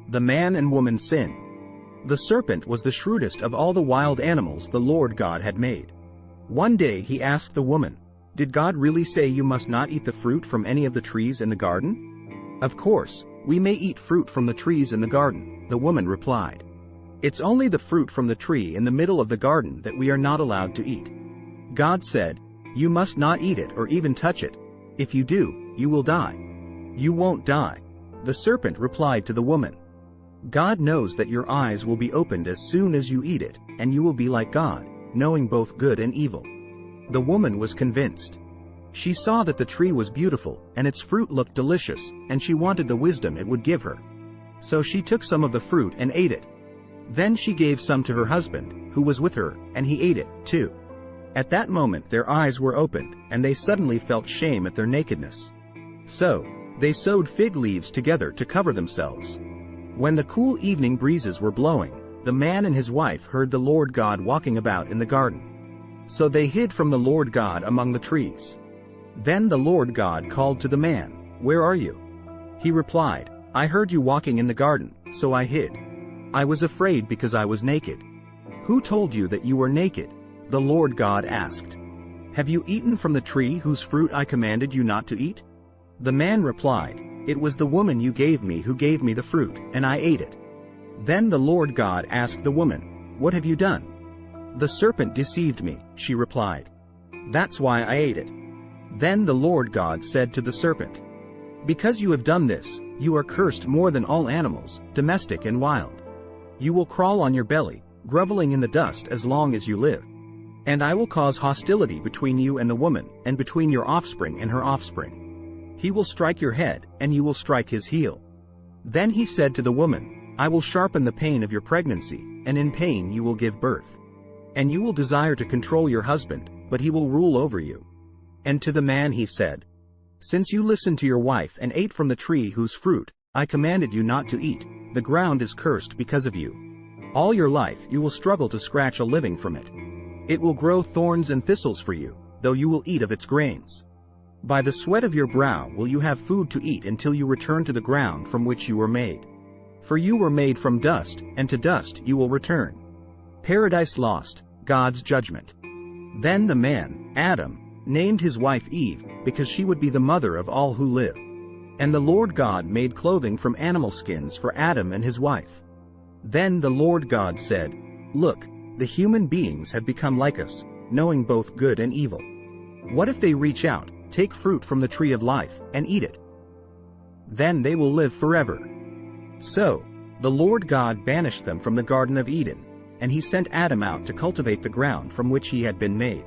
The man and woman sin. The serpent was the shrewdest of all the wild animals the Lord God had made. One day he asked the woman, "Did God really say you must not eat the fruit from any of the trees in the garden?" "Of course, we may eat fruit from the trees in the garden," the woman replied. "It's only the fruit from the tree in the middle of the garden that we are not allowed to eat. God said, 'You must not eat it or even touch it. If you do, you will die.'" "You won't die," the serpent replied to the woman. "God knows that your eyes will be opened as soon as you eat it, and you will be like God, knowing both good and evil." The woman was convinced. She saw that the tree was beautiful, and its fruit looked delicious, and she wanted the wisdom it would give her. So she took some of the fruit and ate it. Then she gave some to her husband, who was with her, and he ate it, too. At that moment their eyes were opened, and they suddenly felt shame at their nakedness. So they sewed fig leaves together to cover themselves. When the cool evening breezes were blowing, the man and his wife heard the Lord God walking about in the garden. So they hid from the Lord God among the trees. Then the Lord God called to the man, "Where are you?" He replied, "I heard you walking in the garden, so I hid. I was afraid because I was naked." "Who told you that you were naked?" the Lord God asked. "Have you eaten from the tree whose fruit I commanded you not to eat?" The man replied, "It was the woman you gave me who gave me the fruit, and I ate it." Then the Lord God asked the woman, "What have you done?" "The serpent deceived me," she replied. "That's why I ate it." Then the Lord God said to the serpent, "Because you have done this, you are cursed more than all animals, domestic and wild. You will crawl on your belly, groveling in the dust as long as you live. And I will cause hostility between you and the woman, and between your offspring and her offspring. He will strike your head, and you will strike his heel." Then he said to the woman, "I will sharpen the pain of your pregnancy, and in pain you will give birth. And you will desire to control your husband, but he will rule over you." And to the man he said, "Since you listened to your wife and ate from the tree whose fruit I commanded you not to eat, the ground is cursed because of you. All your life you will struggle to scratch a living from it. It will grow thorns and thistles for you, though you will eat of its grains. By the sweat of your brow will you have food to eat until you return to the ground from which you were made. For you were made from dust, and to dust you will return." Paradise Lost, God's Judgment. Then the man, Adam, named his wife Eve, because she would be the mother of all who live. And the Lord God made clothing from animal skins for Adam and his wife. Then the Lord God said, "Look, the human beings have become like us, knowing both good and evil. What if they reach out, take fruit from the tree of life, and eat it? Then they will live forever." So the Lord God banished them from the Garden of Eden, and he sent Adam out to cultivate the ground from which he had been made.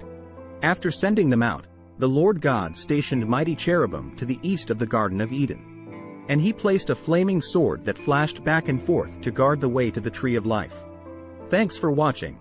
After sending them out, the Lord God stationed mighty cherubim to the east of the Garden of Eden. And he placed a flaming sword that flashed back and forth to guard the way to the tree of life. Thanks for watching.